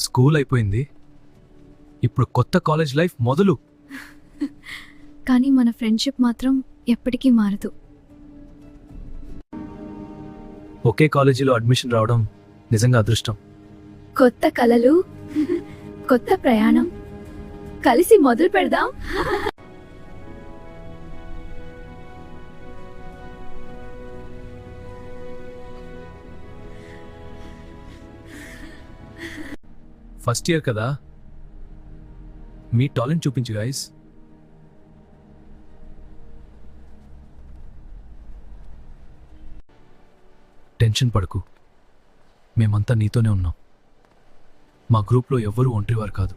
School అయిపోయింది, ఇప్పుడు కొత్త కాలేజ్ లైఫ్ మొదలు. కానీ మన ఫ్రెండ్షిప్ మాత్రం ఎప్పటికీ మారదు. ఒకే కాలేజీలో అడ్మిషన్ రావడం నిజంగా అదృష్టం. కొత్త కలలు, కొత్త ప్రయాణం, కలిసి మొదలు పెడదాం. ఫస్ట్ ఇయర్ కదా, మీ టాలెంట్ చూపించు గైస్. టెన్షన్ పడకు, మేమంతా నీతోనే ఉన్నాం. మా గ్రూప్లో ఎవ్వరూ ఒంటరివారు కాదు.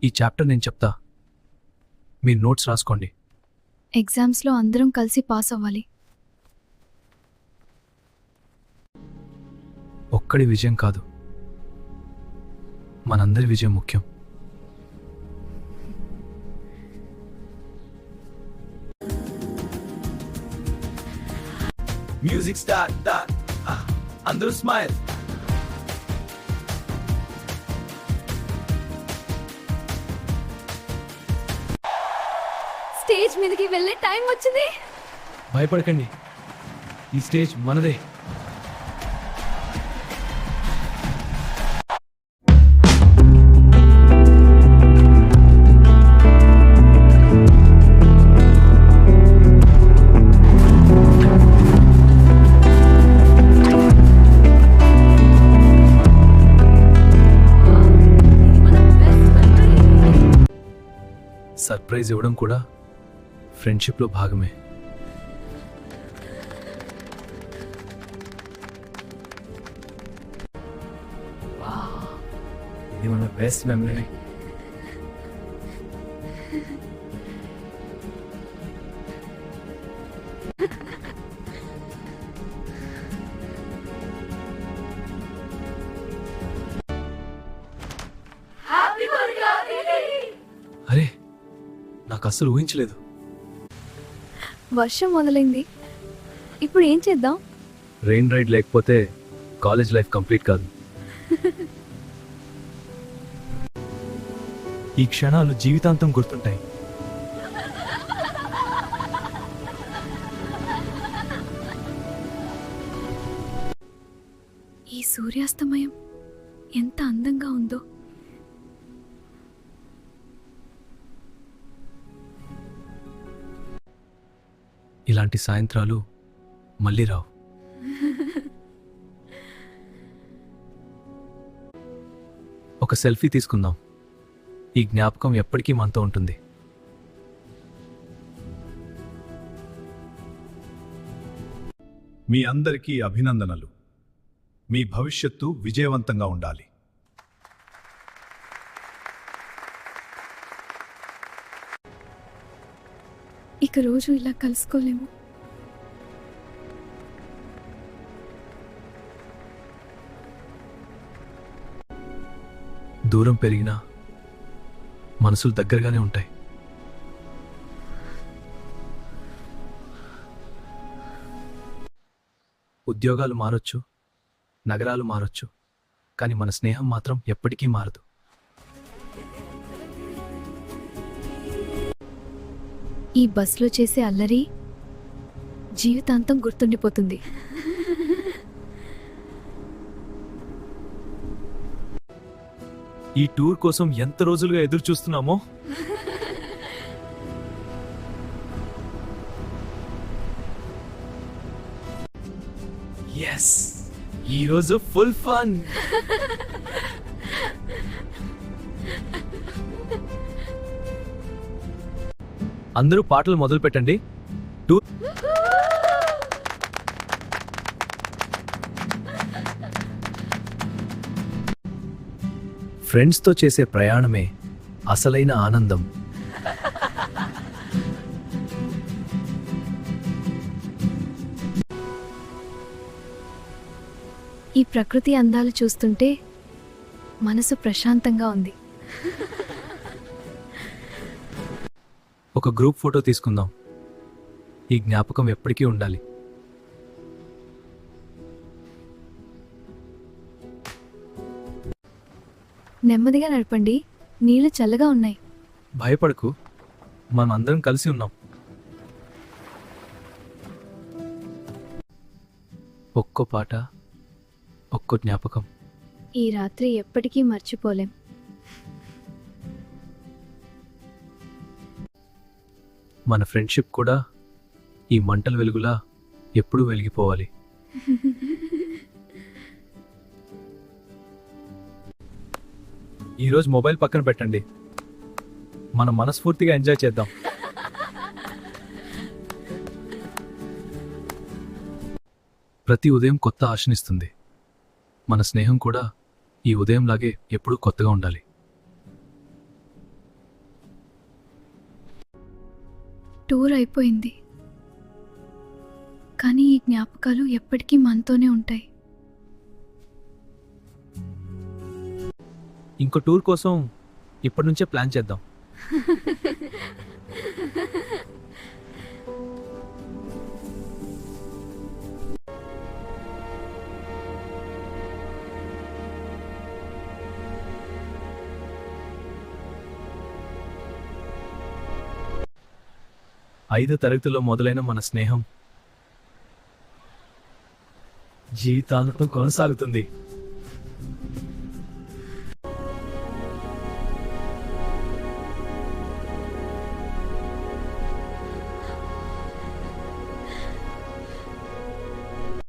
ఈ చాప్టర్ నేను చెప్తా, మీరు నోట్స్ రాసుకోండి. ఎగ్జామ్స్లో అందరం కలిసి పాస్ అవ్వాలి. ఒక్కడి విజయం కాదు, మనందరి విజయం ముఖ్యం. మ్యూజిక్ స్టార్ట్, అందరూ స్మైల్. స్టేజ్ మీదకి వెళ్ళే టైం వచ్చింది. భయపడకండి, ఈ స్టేజ్ మనదే. సర్ప్రైజ్ ఇవ్వడం కూడా ఫ్రెండ్షిప్లో భాగమే. ఇది మన బెస్ట్ మెమరీ. అరే, నాకు అస్సలు ఊహించలేదు. వర్షం మొదలైంది, ఇప్పుడు ఏం చేద్దాం? రెయిన్ రైడ్ లేకపోతే కాలేజ్ లైఫ్ కంప్లీట్ కాదు. ఈ క్షణాలు జీవితాంతం గుర్తుంటాయి. ఈ సూర్యాస్తమయం ఎంత అందంగా ఉందో. ఇలాంటి సాయంత్రాలు మళ్ళీ రావు. ఒక సెల్ఫీ తీసుకుందాం, ఈ జ్ఞాపకం ఎప్పటికీ మనతో ఉంటుంది. మీ అందరికీ అభినందనలు. మీ భవిష్యత్తు విజయవంతంగా ఉండాలి. ఇక రోజు ఇలా కలుసుకోలేము. దూరం పెరిగినా మనసులు దగ్గరగానే ఉంటాయి. ఉద్యోగాలు మారొచ్చు, నగరాలు మారొచ్చు, కానీ మన స్నేహం మాత్రం ఎప్పటికీ మారదు. ఈ బస్లో చేసే అల్లరి జీవితాంతం గుర్తుండిపోతుంది. ఈ టూర్ కోసం ఎంత రోజులుగా ఎదురు చూస్తున్నామో. ఎస్, ఈరోజు ఫుల్ ఫన్. అందరూ పాటలు మొదలు పెట్టండి. ఫ్రెండ్స్తో చేసే ప్రయాణమే అసలైన ఆనందం. ఈ ప్రకృతి అందాలు చూస్తుంటే మనసు ప్రశాంతంగా ఉంది. ఒక గ్రూప్ ఫోటో తీసుకుందాం. ఈ జ్ఞాపకం ఎప్పటికీ ఉండాలి. నెమ్మదిగా నడపండి, నీళ్లు చల్లగా ఉన్నాయి. భయపడకు, మనం అందరం కలిసి ఉన్నాం. ఒక్కో పాట, ఒక్కో జ్ఞాపకం. ఈ రాత్రి ఎప్పటికీ మర్చిపోలేం. మన ఫ్రెండ్షిప్ కూడా ఈ మంటల వెలుగులా ఎప్పుడూ వెలిగిపోవాలి. ఈరోజు మొబైల్ పక్కన పెట్టండి, మనం మనస్ఫూర్తిగా ఎంజాయ్ చేద్దాం. ప్రతి ఉదయం కొత్త ఆశనిస్తుంది. మన స్నేహం కూడా ఈ ఉదయంలాగే ఎప్పుడూ కొత్తగా ఉండాలి. టూర్ అయిపోయింది, కానీ ఈ జ్ఞాపకాలు ఎప్పటికీ మనతోనే ఉంటాయి. ఇంకో టూర్ కోసం ఇప్పటి నుంచే ప్లాన్ చేద్దాం. ఐదో తరగతిలో మొదలైన మన స్నేహం జీవితాంతం కొనసాగుతుంది.